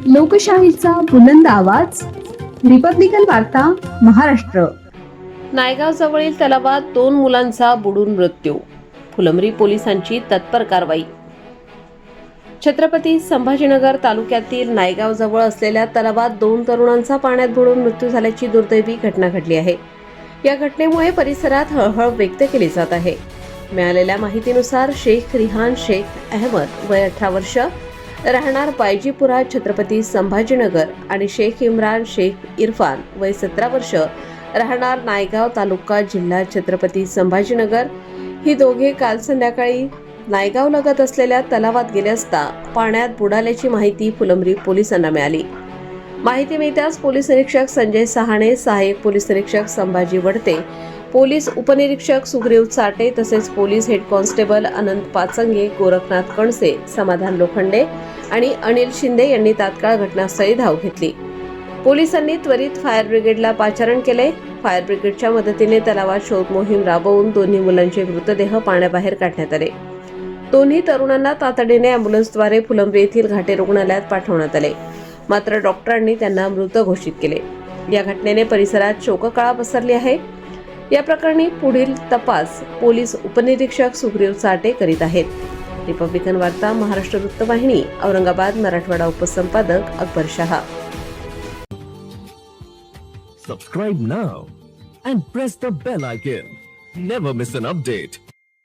लोकशाहीचा बुलंद आवाज, रिपब्लिकन वार्ता, महाराष्ट्र. नायगाव जवळील तलावात 2 मुलांचा बुडून मृत्यू. फुलंब्री पोलिसांची तत्पर कारवाई. छत्रपती संभाजीनगर तालुक्यातील नायगाव जवळ असलेल्या तलावात 2 तरुणांचा पाण्यात बुडून मृत्यू झाल्याची दुर्दैवी घटना घडली आहे. या घटनेमुळे परिसरात हळहळ व्यक्त केली जात आहे. मिळालेल्या माहितीनुसार शेख रिहान शेख अहमद वय 18 वर्ष, राहणार बायजीपुरा छत्रपती संभाजीनगर आणि शेख इम्रान शेख इरफान वय 17 वर्ष, राहणार नायगाव तालुका जिल्हा छत्रपती संभाजीनगर ही दोघे काल संध्याकाळी नायगाव लगत असलेल्या तलावात गेले असता पाण्यात बुडाल्याची माहिती फुलंब्री पोलिसांना मिळाली. माहिती मिळताच पोलीस निरीक्षक संजय सहाणे, सहाय्यक पोलीस निरीक्षक संभाजी वडते, पोलीस उपनिरीक्षक सुग्रीव चाटे तसेच पोलीस हेड कॉन्स्टेबल अनंत पाचंगे, गोरखनाथ कणसे, समाधान लोखंडे आणि अनिल शिंदे यांनी तात्काळ घटनास्थळी धाव घेतली. पोलिसांनी त्वरित फायर ब्रिगेडला पाचारण केले. फायर ब्रिगेडच्या मदतीने तलावात शोध मोहीम राबवून दोन्ही मुलांचे मृतदेह पाण्याबाहेर काढण्यात आले. दोन्ही तरुणांना तातडीने अँब्युलन्सद्वारे फुलंब्री येथील घाटे रुग्णालयात पाठवण्यात आले. मात्र डॉक्टरांनी त्यांना मृत घोषित केले. या घटनेने परिसरात शोककळा पसरली आहे. या प्रकरणी पुढील तपास पोलीस उपनिरीक्षक सुग्रीव चाटे करीत आहेत. रिपब्लिकन वार्ता, महाराष्ट्र वृत्तवाहिनी, Aurangabad. Marathwada उपसंपादक Akbar Shah. Subscribe now and press the bell icon. Never miss an update.